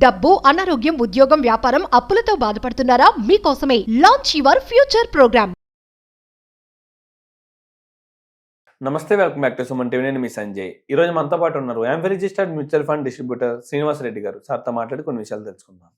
డబ్బు, అనారోగ్యం, ఉద్యోగం, వ్యాపారం, అప్పులతో బాధపడుతున్నారా? మీకోసమే లాంచ్ యువర్ ఫ్యూచర్ ప్రోగ్రామ్. నమస్తే, welcome back to Suman TV. నేను మీ సంజయ్. ఈ రోజు మనతో పాటు ఉన్నారు I'm registered mutual fund distributor Srinivas Reddy గారు. సార్తో మాట్లాడి కొన్ని విషయాలు తెలుసుకుందాం.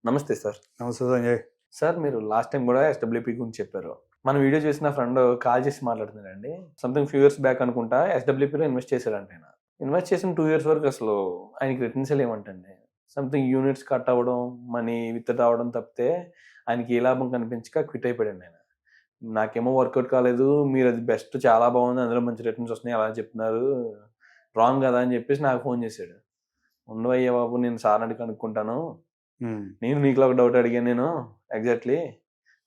నమస్తే సార్. నమస్తే సంజయ్. సార్, మీరు లాస్ట్ టైం కూడా ఎస్డబ్ల్యూపీ గురించి చెప్పారు. మన వీడియో చూసిన ఫ్రెండ్ కాల్ చేసి మాట్లాడుతున్నారండి. సంథింగ్ ఫ్యూ ఇయర్స్ బ్యాక్ అనుకుంటా ఎస్డబ్ల్యూపీలో ఇన్వెస్ట్ చేశారంట. ఆయన ఇన్వెస్ట్ చేసిన 2 years వరకు అసలు ఆయనకి రిటర్న్స్ ఏమంటండి, సంథింగ్ యూనిట్స్ కట్ అవ్వడం, మనీ విత్ రావడం తప్పితే ఆయనకి ఏ లాభం కనిపించక క్విట్ అయిపోయాడు ఆయన. నాకేమో వర్కౌట్ కాలేదు, మీరు అది బెస్ట్, చాలా బాగుంది, అందులో మంచి రిటర్న్స్ వస్తున్నాయి అలా చెప్తున్నారు, రాంగ్ కదా అని చెప్పేసి నాకు ఫోన్ చేశాడు. ఉండవయ్యా బాబు, నేను సార్ అడిగి కనుక్కుంటాను, నేను నీకులో ఒక డౌట్ అడిగాను, నేను ఎగ్జాక్ట్లీ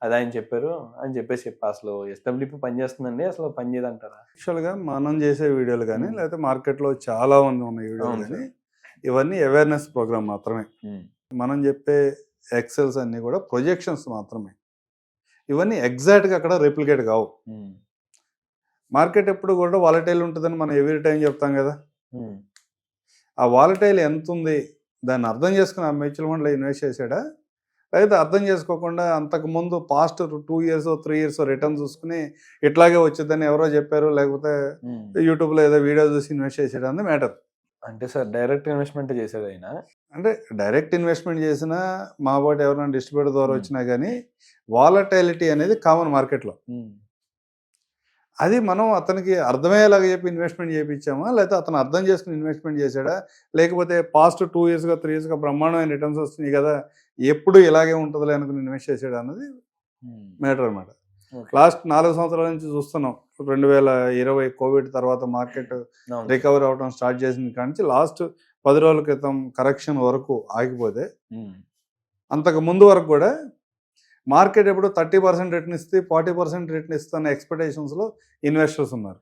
అది ఆయన చెప్పారు అని చెప్పేసి అసలు ఎస్డబ్ల్యూపీ పని చేస్తుందండి, అసలు పని చేయదంటారా? యాక్చువల్గా మనం చేసే వీడియోలు కానీ లేకపోతే మార్కెట్లో చాలా మంది ఉన్న వీడియోలు కానీ ఇవన్నీ అవేర్నెస్ ప్రోగ్రామ్ మాత్రమే. మనం చెప్పే ఎక్సెల్స్ అన్నీ కూడా ప్రొజెక్షన్స్ మాత్రమే. ఇవన్నీ ఎగ్జాక్ట్గా అక్కడ రిప్లికేట్ కావు. మార్కెట్ ఎప్పుడు కూడా వాలటైల్ ఉంటుందని మనం ఎవ్రీ టైం చెప్తాం కదా. ఆ వాలటైల్ ఎంత ఉంది దాన్ని అర్థం చేసుకుని ఆ మ్యూచువల్ ఫండ్లో ఇన్వెస్ట్ చేసాడా, లేకపోతే అర్థం చేసుకోకుండా అంతకుముందు పాస్ట్ 2 years 3 years రిటర్న్ చూసుకుని ఇట్లాగే వచ్చిందని ఎవరో చెప్పారు, లేకపోతే యూట్యూబ్లో ఏదో వీడియో చూసి ఇన్వెస్ట్ చేసాడు అన్నది మ్యాటర్. అంటే సార్ డైరెక్ట్ ఇన్వెస్ట్మెంట్ చేశాడు ఆయన. అంటే డైరెక్ట్ ఇన్వెస్ట్మెంట్ చేసినా మా పాటు ఎవరైనా డిస్ట్రిబ్యూటర్ ద్వారా వచ్చినా కానీ వాలటైలిటీ అనేది కామన్ మార్కెట్లో. అది మనం అతనికి అర్థమయ్యేలాగా చెప్పి ఇన్వెస్ట్మెంట్ చేయించామా, లేకపోతే అతను అర్థం చేసుకుని ఇన్వెస్ట్మెంట్ చేశాడా, లేకపోతే పాస్ట్ 2 years 3 years బ్రహ్మాండమైన రిటర్న్స్ వస్తున్నాయి కదా, ఎప్పుడు ఇలాగే ఉంటుందిలే అనుకుని ఇన్వెస్ట్ చేసాడు అన్నది మ్యాటర్ అనమాట. లాస్ట్ 4 సంవత్సరాల నుంచి చూస్తున్నాం. 2020 కోవిడ్ తర్వాత మార్కెట్ రికవర్ అవడం స్టార్ట్ చేసిన కానీ లాస్ట్ 10 రోజుల క్రితం కరెక్షన్ వరకు ఆగిపోతే, అంతకు ముందు వరకు కూడా మార్కెట్ ఎప్పుడు 30% రిటర్న్ ఇస్తే 40% రిటర్న్ ఇస్తున్న ఎక్స్పెక్టేషన్స్లో ఇన్వెస్టర్స్ ఉన్నారు.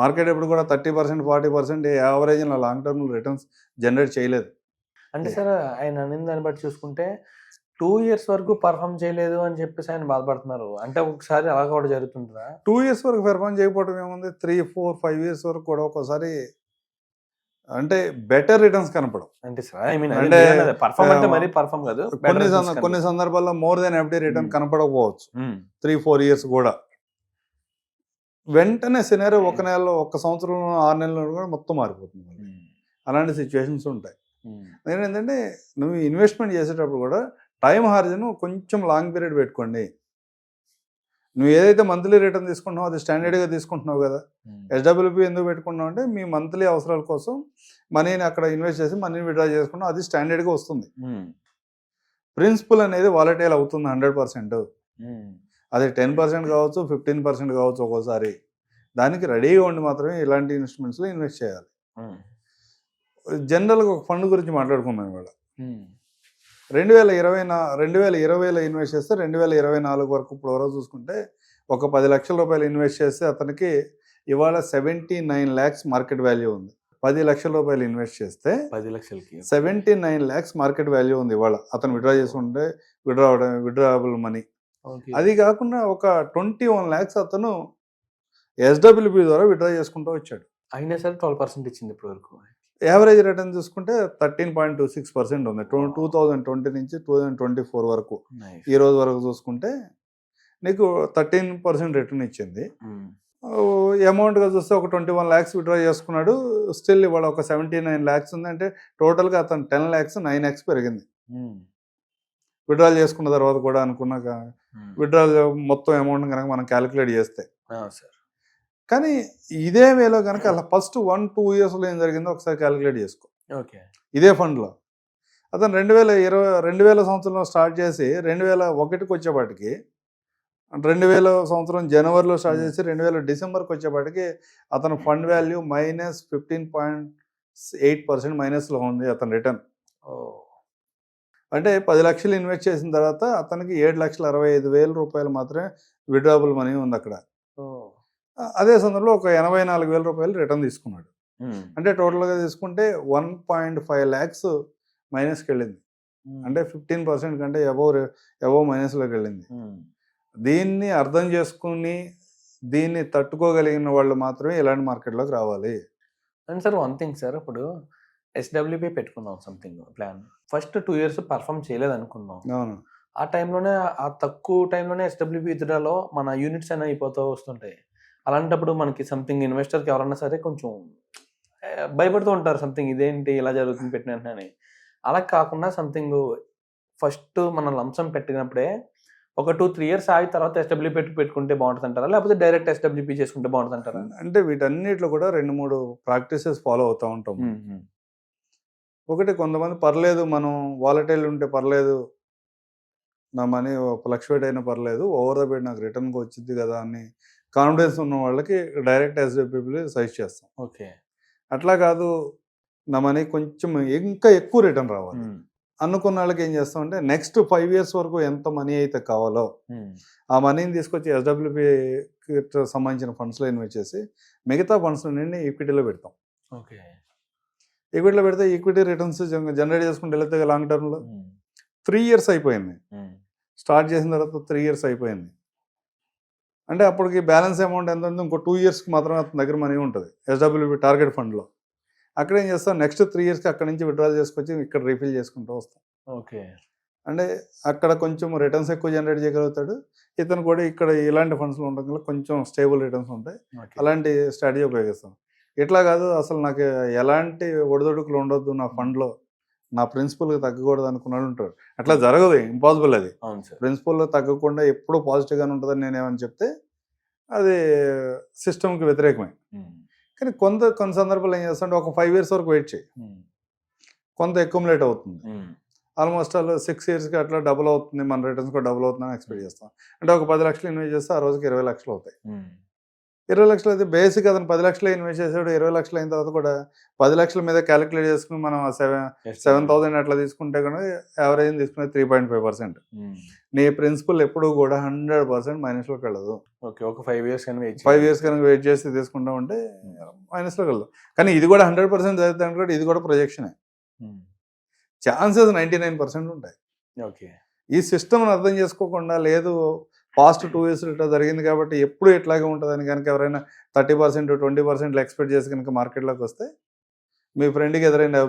మార్కెట్ ఎప్పుడు కూడా 30% 40% average long term returns generate చేయలేదు. అంటే సార్ ఆయన అనిన దాన్ని బట్టి చూసుకుంటే 2 years వరకు పర్ఫామ్ చేయలేదు అని చెప్పేసి ఆయన బాధపడుతున్నారు. అంటే ఒకసారి అలా కూడా జరుగుతుంటుందా? 2 years వరకు పెర్ఫామ్ చేయకపోవడం ఏముంది, 3, 4, 5 years వరకు కూడా ఒక్కోసారి అంటే బెటర్ రిటర్న్స్ కనపడం. అంటే సార్ ఐ మీన్ అంటే పర్ఫామ్ అంటే మరీ పర్ఫామ్ కాదు, కొన్ని సందర్భాల్లో మోర్ దెన్ ఎఫ్డి రిటర్న్ కనపడకపోవచ్చు. 3-4 years కూడా వెంటనే సినారియో 1 నెలలో 1 సంవత్సరం 6 నెలలు కూడా మొత్తం మారిపోతుంది. అలాంటి సిచ్యువేషన్స్ ఉంటాయి. ఏంటంటే నువ్వు ఇన్వెస్ట్మెంట్ చేసేటప్పుడు కూడా టైం హారిజన్ కొంచెం లాంగ్ పీరియడ్ పెట్టుకోండి. నువ్వు ఏదైతే మంత్లీ రిటర్న్ తీసుకుంటున్నావు అది స్టాండర్డ్గా తీసుకుంటున్నావు కదా. ఎస్డబ్ల్యూపీ ఎందుకు పెట్టుకున్నావు అంటే మీ మంత్లీ అవసరాల కోసం మనీని అక్కడ ఇన్వెస్ట్ చేసి మనీని విత్డ్రా చేసుకున్నావు, అది స్టాండర్డ్గా వస్తుంది. ప్రిన్సిపల్ అనేది వాలటైల్ అవుతుంది 100%. అది 10% కావచ్చు, 15% కావచ్చు ఒక్కోసారి. దానికి రెడీగా ఉండి మాత్రమే ఇలాంటి ఇన్వెస్ట్మెంట్స్లో ఇన్వెస్ట్ చేయాలి. జనరల్గా ఒక ఫండ్ గురించి మాట్లాడుకున్నాం ఇవాళ. 2020లో ఇన్వెస్ట్ చేస్తే 2024 వరకు ఇప్పుడు వరకు చూసుకుంటే ఒక 10 లక్షల రూపాయలు ఇన్వెస్ట్ చేస్తే అతనికి ఇవాళ 79 lakhs మార్కెట్ వాల్యూ ఉంది. 10 లక్షల రూపాయలు ఇన్వెస్ట్ చేస్తే 10 లక్షలకి 79 lakhs మార్కెట్ వాల్యూ ఉంది ఇవాళ. అతను విత్డ్రా చేసుకుంటే విత్డ్రాబుల్ మనీ. అది కాకుండా ఒక 21 lakhs అతను ఎస్డబ్ల్యూపీ ద్వారా విత్డ్రా చేసుకుంటూ వచ్చాడు. అయినా సరే 12% ఇచ్చింది ఇప్పటి వరకు. యావరేజ్ రిటర్న్ చూసుకుంటే 13.26% ఉంది 2020 నుంచి 2024 వరకు. ఈ రోజు వరకు చూసుకుంటే నీకు 13% రిటర్న్ ఇచ్చింది. అమౌంట్గా చూస్తే ఒక 21 lakhs విత్డ్రా చేసుకున్నాడు. స్టిల్ ఇవాళ ఒక 79 lakhs ఉంది. అంటే టోటల్గా అతను 10 lakhs 9x పెరిగింది విత్డ్రాల్ చేసుకున్న తర్వాత కూడా. అనుకున్నాక విత్డ్రాల్ మొత్తం అమౌంట్ కనుక మనం క్యాలిక్యులేట్ చేస్తే. కానీ ఇదే వేలో కనుక అలా ఫస్ట్ 1-2 yearsలో ఏం జరిగిందో ఒకసారి క్యాలిక్యులేట్ చేసుకో. ఇదే ఫండ్లో అతను 2020 సంవత్సరంలో స్టార్ట్ చేసి 2001కి వచ్చేపాటికి, 2000 సంవత్సరం జనవరిలో స్టార్ట్ చేసి 2000 డిసెంబర్కి వచ్చేపాటికి అతను ఫండ్ వాల్యూ -15.8% మైనస్లో ఉంది అతని రిటర్న్. అంటే 10 లక్షలు ఇన్వెస్ట్ చేసిన తర్వాత అతనికి 7,65,000 రూపాయలు మాత్రమే విత్డ్రాబుల్ మనీ ఉంది అక్కడ. అదే సందర్భంలో ఒక 84,000 రూపాయలు రిటర్న్ తీసుకున్నాడు. అంటే టోటల్గా తీసుకుంటే 1.5 lakhs మైనస్కి వెళ్ళింది. అంటే 15% కంటే అబోవ్ మైనస్లోకి వెళ్ళింది. దీన్ని అర్థం చేసుకుని దీన్ని తట్టుకోగలిగిన వాళ్ళు మాత్రమే ఇలాంటి మార్కెట్లోకి రావాలి. And sir one thing sir, ఇప్పుడు ఎస్డబ్ల్యూపీ పెట్టుకుందాం something plan. First 2 years perform చేయలేదు అనుకుందాం. అవును. ఆ టైంలోనే ఆ తక్కువ టైంలోనే ఎస్డబ్ల్యూపీ విత్‌డ్రాలో మన యూనిట్స్ అనేవి అయిపోతూ వస్తుంటాయి. అలాంటప్పుడు మనకి సంథింగ్ ఇన్వెస్టర్‌కి ఎవరన్నా సరే కొంచెం భయపడుతూ ఉంటారు. సంథింగ్ ఇదేంటి ఇలా జరుగుతుంది పెట్టిన వెంటనే అని. అలా కాకుండా సంథింగ్ ఫస్ట్ మనం లంసమ్ పెట్టినప్పుడే ఒక 2, 3 ఇయర్స్ ఆగిన తర్వాత ఎస్డబ్ల్యూపీ పెట్టుకుంటే బాగుంటుందంటారా? లేకపోతే డైరెక్ట్ ఎస్డబ్ల్యూపీ చేసుకుంటే బాగుంటుందంటారా? అంటే వీటన్నిటిలో కూడా 2, 3 ప్రాక్టీసెస్ ఫాలో అవుతూ ఉంటాం. ఒకటి కొంతమంది పర్లేదు మనం వాలటైల్ ఉంటే పర్లేదు, నా మనీ ఫ్లక్చువేట్ అయినా పర్లేదు, ఓవర్ ద బెడ్ నాకు రిటర్న్కి వచ్చింది కదా అని కాన్ఫిడెన్స్ ఉన్న వాళ్ళకి డైరెక్ట్ ఎస్డబ్ల్యూపీ సజెస్ట్ చేస్తాం. ఓకే. అట్లా కాదు, నా మనీ కొంచెం ఇంకా ఎక్కువ రిటర్న్ రావాలి అనుకున్న వాళ్ళకి ఏం చేస్తామంటే నెక్స్ట్ 5 ఇయర్స్ వరకు ఎంత మనీ అయితే కావాలో ఆ మనీని తీసుకొచ్చి ఎస్డబ్ల్యూపీకి సంబంధించిన ఫండ్స్లో ఇన్వెస్ట్ చేసి మిగతా ఫండ్స్ నుండి ఈక్విటీలో పెడతాం. ఓకే. ఈక్విటీలో పెడితే ఈక్విటీ రిటర్న్స్ జనరేట్ చేసుకుంటే వెళ్తే లాంగ్ టర్మ్లో 3 ఇయర్స్ అయిపోయింది. స్టార్ట్ చేసిన తర్వాత 3 ఇయర్స్ అయిపోయింది అంటే అప్పటికి బ్యాలెన్స్ అమౌంట్ ఎంత ఉంది, ఇంకో 2 ఇయర్స్కి మాత్రమే అతని దగ్గర మనీ ఉంటుంది ఎస్డబ్ల్యూపీ టార్గెట్ ఫండ్లో. అక్కడ ఏం చేస్తాం, నెక్స్ట్ 3 ఇయర్స్కి అక్కడ నుంచి విత్డ్రాల్ చేసుకొచ్చి ఇక్కడ రీఫిల్ చేసుకుంటూ వస్తాం. ఓకే. అంటే అక్కడ కొంచెం రిటర్న్స్ ఎక్కువ జనరేట్ చేయగలుగుతాడు. ఇతను కూడా ఇక్కడ ఇలాంటి ఫండ్స్లో ఉండడం వల్ల కొంచెం స్టేబుల్ రిటర్న్స్ ఉంటాయి. అలాంటి స్ట్రాటజీ ఉపయోగిస్తాం. ఇట్లా కాదు, అసలు నాకు ఎలాంటి ఒడిదొడుకులు ఉండొద్దు నా ఫండ్లో, నా ప్రిన్సిపల్కి తగ్గకూడదు అనుకున్నాడు ఉంటాడు. అట్లా జరగదు, ఇంపాసిబుల్. అది ప్రిన్సిపల్లో తగ్గకుండా ఎప్పుడూ పాజిటివ్గానే ఉంటుందని నేనేమని చెప్తే అది సిస్టమ్కి వ్యతిరేకమే. కానీ కొన్ని సందర్భాలు ఏం చేస్తుంటే ఒక 5 ఇయర్స్ వరకు వెయిట్ చేయి, కొంత అక్యుములేట్ అవుతుంది. ఆల్మోస్ట్ ఆల్ 6 ఇయర్స్కి అట్లా డబుల్ అవుతుంది, మన రిటర్న్స్ కూడా డబుల్ అవుతుందని ఎక్స్పెక్ట్ చేస్తాం. అంటే ఒక 10 లక్షలు ఇన్వెస్ట్ చేస్తే ఆ రోజుకి 20 లక్షలు అవుతాయి. 20 లక్షలు అయితే బేసిక్ అతను 10 లక్షలు ఇన్వెస్ట్ చేసాడు. 20 లక్షలు అయిన తర్వాత కూడా 10 లక్షల మీద క్యాలిక్యులేట్ చేసుకుని మనం 7,000 అట్లా తీసుకుంటే కూడా యావరేజ్ తీసుకునే 3.5%. నీ ప్రిన్సిపల్ ఎప్పుడు కూడా 100% మైనస్లోకి వెళ్ళదు. ఓకే. ఒక 5 ఇయర్స్ 5 ఇయర్స్ కనుక వెయిట్ చేసి తీసుకుంటా ఉంటే మైనస్లోకి వెళ్ళదు. కానీ ఇది కూడా 100% చదువుతాను కూడా ఇది కూడా ప్రొజెక్షనే. ఛాన్సెస్ 99% ఉంటాయి. ఓకే. ఈ సిస్టమ్ని అర్థం చేసుకోకుండా లేదు పాస్ట్ 2 ఇయర్స్ ఇట్లా జరిగింది కాబట్టి ఎప్పుడు ఇట్లాగే ఉంటుందని కనుక ఎవరైనా 30%, 20% ఎక్స్పెక్ట్ చేసి కనుక మార్కెట్లోకి వస్తే మీ ఫ్రెండ్కి ఎదురైన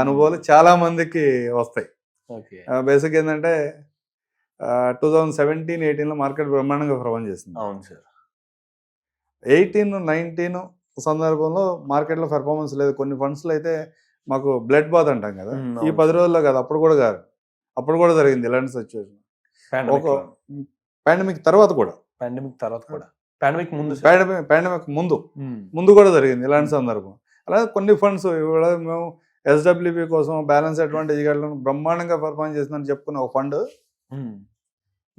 అనుభవాలు చాలామందికి వస్తాయి. ఓకే. బేసిక్ ఏంటంటే 2017-18లో మార్కెట్ బ్రహ్మాండంగా పర్ఫార్మ్ చేసింది. అవును సార్. 18-19 సందర్భంలో మార్కెట్లో పెర్ఫార్మెన్స్ లేదు. కొన్ని ఫండ్స్లో అయితే మాకు బ్లడ్ బాత్ అంటాం కదా, ఈ 10 రోజుల్లో కాదు, అప్పుడు కూడా జరిగింది ఇలాంటి సిచ్యువేషన్. ఒక పాండమిక్ తర్వాత కూడా పాండమిక్ ముందు కూడా జరిగింది ఇలాంటి సందర్భం. అలాగే కొన్ని ఫండ్స్ ఇవాళ మేము ఎస్డబ్ల్యూపీ కోసం బ్యాలెన్స్ అడ్వాంటేజ్ గార్డులను బ్రహ్మాండంగా పర్ఫార్మ్ చేసిందని చెప్పుకున్న ఒక ఫండ్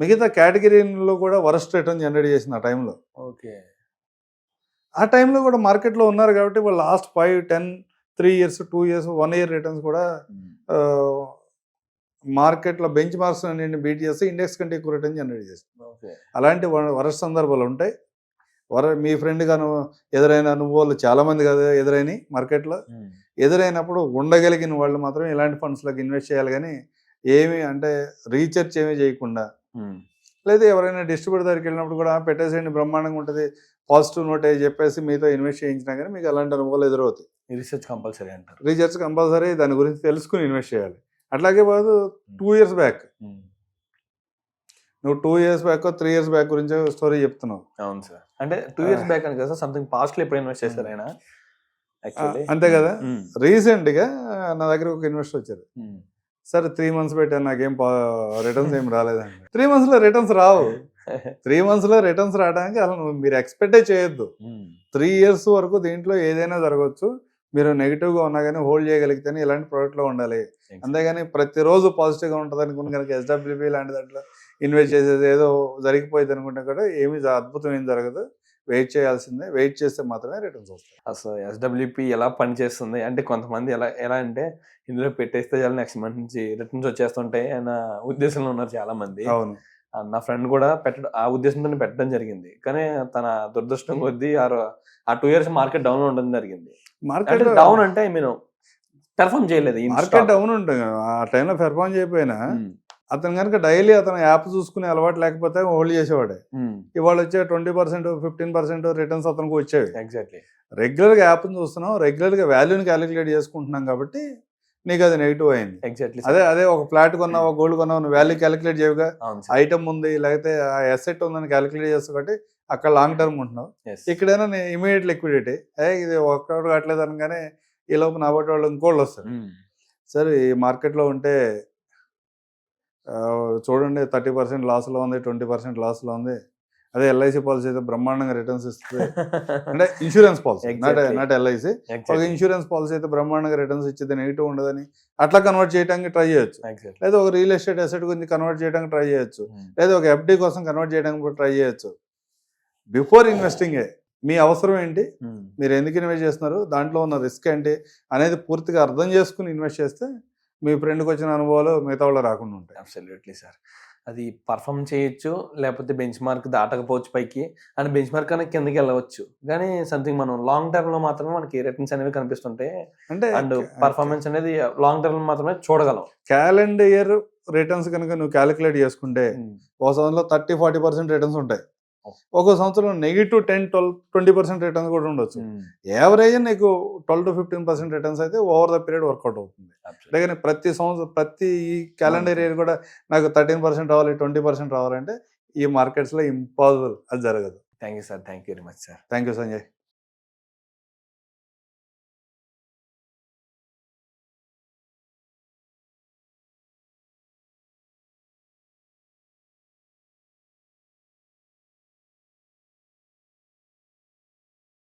మిగతా కేటగిరీలో కూడా వరస్ట్ రిటర్న్ జనరేట్ చేసింది ఆ టైంలో. ఓకే. ఆ టైంలో కూడా మార్కెట్లో ఉన్నారు కాబట్టి వాళ్ళు last 5, 10, 3 years, 2 years, 1 year returns కూడా మార్కెట్లో బెంచ్ మార్క్స్ అన్నింటిని బీట్ చేస్తే ఇండెక్స్ కంటే ఎక్కువ రిటర్న్ జనరేట్ చేస్తుంది. అలాంటి వరస్ట్ సందర్భాలు ఉంటాయి. మీ ఫ్రెండ్గా ఎదురైన అనుభవాలు చాలామంది కదా ఎదురైనాయి మార్కెట్లో. ఎదురైనప్పుడు ఉండగలిగిన వాళ్ళు మాత్రం ఇలాంటి ఫండ్స్లోకి ఇన్వెస్ట్ చేయాలి. కానీ ఏమి అంటే రీసెర్చ్ ఏమీ చేయకుండా, లేదా ఎవరైనా డిస్ట్రిబ్యూటర్ దగ్గరికి వెళ్ళినప్పుడు కూడా పెట్టేసేయండి బ్రహ్మాండంగా ఉంటుంది, పాజిటివ్ నోట్ అయ్యి చెప్పేసి మీతో ఇన్వెస్ట్ చేయించినా కానీ మీకు అలాంటి అనుభవాలు ఎదురవుతాయి. రీసెర్చ్ కంపల్సరీ అంటారు. రీసెర్చ్ కంపల్సరీ, దాని గురించి తెలుసుకుని ఇన్వెస్ట్ చేయాలి. అట్లాగే బాదు 2 ఇయర్స్ బ్యాక్ నువ్వు 2 ఇయర్స్ బ్యాక్ 3 ఇయర్స్ బ్యాక్ గురించి స్టోరీ చెప్తున్నావు. అవును సార్. అంటే 2 ఇయర్స్ బ్యాక్ అని కదా, సంథింగ్ పాస్ట్ లో ఎప్పుడు ఇన్వెస్ట్ చేశారు ఆయన? అంతే కదా. రీసెంట్ గా నా దగ్గర ఒక ఇన్వెస్టర్ వచ్చారు. సరే 3 మంత్స్ పెట్టాను, నాకేం రిటర్న్స్ ఏం రాలేదండి. 3 months లో రిటర్న్స్ రావు. 3 months లో రిటర్న్స్ రావడానికి అసలు మీరు ఎక్స్పెక్టే చేయొద్దు. 3 years వరకు దీంట్లో ఏదైనా జరగవచ్చు. మీరు నెగిటివ్గా ఉన్నా కానీ హోల్డ్ చేయగలిగితేనే ఇలాంటి ప్రోడక్ట్లో ఉండాలి. అంతేగాని ప్రతిరోజు పాజిటివ్గా ఉంటుంది అనుకుని కనుక ఎస్డబ్ల్యూపీ లాంటి దాంట్లో ఇన్వెస్ట్ చేసేది ఏదో జరిగిపోయింది అనుకుంటే కూడా ఏమీ అద్భుతం ఏం జరగదు. వెయిట్ చేయాల్సిందే. వెయిట్ చేస్తే మాత్రమే రిటర్న్స్ వస్తాయి. అసలు ఎస్డబ్ల్యూపీ ఎలా పనిచేస్తుంది అంటే కొంతమంది ఎలా అంటే ఇందులో పెట్టేస్తే చాలా నెక్స్ట్ మంత్ నుంచి రిటర్న్స్ వచ్చేస్తుంటాయి అన్న ఉద్దేశంలో ఉన్నారు చాలా మంది. అవును, నా ఫ్రెండ్ కూడా ఆ ఉద్దేశంతో పెట్టడం జరిగింది. కానీ తన దురదృష్టం కొద్దీ ఆ 2 years మార్కెట్ డౌన్ ఉండడం జరిగింది. మార్కెట్ డౌన్ అంటే మీరు పెర్ఫార్మ్ చేయలేదు. మార్కెట్ డౌన్ ఉంటుంది. ఆ టైంలో పెర్ఫార్మ్ చేయకపోయినా అతను కనుక డైలీ అతను యాప్ చూసుకునే అలవాటు లేకపోతే హోల్డ్ చేసేవాడే. ఇవాళ వచ్చే 20%, 15% రిటర్న్స్ అతనికి వచ్చేవి. ఎగ్జాక్ట్లీ. రెగ్యులర్గా యాప్ని చూస్తున్నాం, రెగ్యులర్గా వాల్యూని క్యాలిక్యులేట్ చేసుకుంటున్నాం కాబట్టి నీకు అది నెగిటివ్ అయింది. ఎగ్జాక్ట్లీ. అదే ఒక ఫ్లాట్ కొన్నావు, గోల్డ్ కొన్నావు, నువ్వు వాల్యూ క్యాలిక్యులేట్ చేయవుగా. అవును సార్. ఐటమ్ ఉంది లేకపోతే ఆ ఎసెట్ ఉందని క్యాలిక్యులేట్ చేస్తావు కాబట్టి అక్కడ లాంగ్ టర్మ్ ఉంటున్నావు. Yes. ఇక్కడైనా ఇమీడియట్ లిక్విడిటీ, ఇది ఒక్కడు కావట్లేదు అనగానే ఈ లోపు నా బట్టి వాళ్ళు ఇంకోళ్ళు వస్తారు. సార్ ఈ మార్కెట్లో ఉంటే చూడండి 30% లాస్లో ఉంది, 20% లాస్లో ఉంది. అదే ఎల్ఐసి పాలసీ అయితే బ్రహ్మాండంగా రిటర్న్స్ ఇస్తుంది. అంటే ఇన్సూరెన్స్ పాలసీ, నాట్ ఎల్ఐసి. ఒక ఇన్సూరెన్స్ పాలసీ అయితే బ్రహ్మాండంగా రిటర్న్స్ ఇచ్చేది, నెగిటివ్ ఉండదని అట్లా కన్వర్ట్ చేయడానికి ట్రై చేయొచ్చు. లేదా ఒక రియల్ ఎస్టేట్ అసెట్ గురించి కన్వర్ట్ చేయడానికి ట్రై చేయొచ్చు. లేదా ఒక ఎఫ్డి కోసం కన్వర్ట్ చేయడానికి కూడా ట్రై చేయొచ్చు. బిఫోర్ ఇన్వెస్టింగ్ మీ అవసరం ఏంటి, మీరు ఎందుకు ఇన్వెస్ట్ చేస్తున్నారు, దాంట్లో ఉన్న రిస్క్ ఏంటి అనేది పూర్తిగా అర్థం చేసుకుని ఇన్వెస్ట్ చేస్తే మీ ఫ్రెండ్కి వచ్చిన అనుభవాలు మిగతా వాళ్ళు రాకుండా ఉంటాయి. Absolutely sir. అది పర్ఫామ్ చేయొచ్చు, లేకపోతే బెంచ్ మార్క్ దాటకపోవచ్చు పైకి, అండ్ బెంచ్ మార్క్ అనేది కిందకి వెళ్ళవచ్చు. కానీ సంథింగ్ మనం లాంగ్ టర్మ్ లో మాత్రమే మనకి రిటర్న్స్ అనేవి కనిపిస్తుంటాయి. అంటే అండ్ పర్ఫార్మెన్స్ అనేది లాంగ్ టర్మ్ లో మాత్రమే చూడగలం. క్యాలెండర్ ఇయర్ రిటర్న్స్ కనుక నువ్వు క్యాలిక్యులేట్ చేసుకుంటే ఒక సంవత్సరంలో 30-40% రిటర్న్స్ ఉంటాయి. ఒక సంవత్సరం నెగిటివ్ 10-20% రిటర్న్స్ కూడా ఉండొచ్చు. యావరేజ్ నీకు 12-15% రిటర్న్స్ అయితే ఓవర్ ద పీరియడ్ వర్కౌట్ అవుతుంది. అలాగే ప్రతి సంవత్సరం ప్రతి క్యాలెండర్ ఇయర్ కూడా నాకు 13% రావాలి, 20% రావాలంటే ఈ మార్కెట్స్లో ఇంపాసిబుల్, అది జరగదు. Thank you sir. Thank you very much sir. Thank you Sanjay.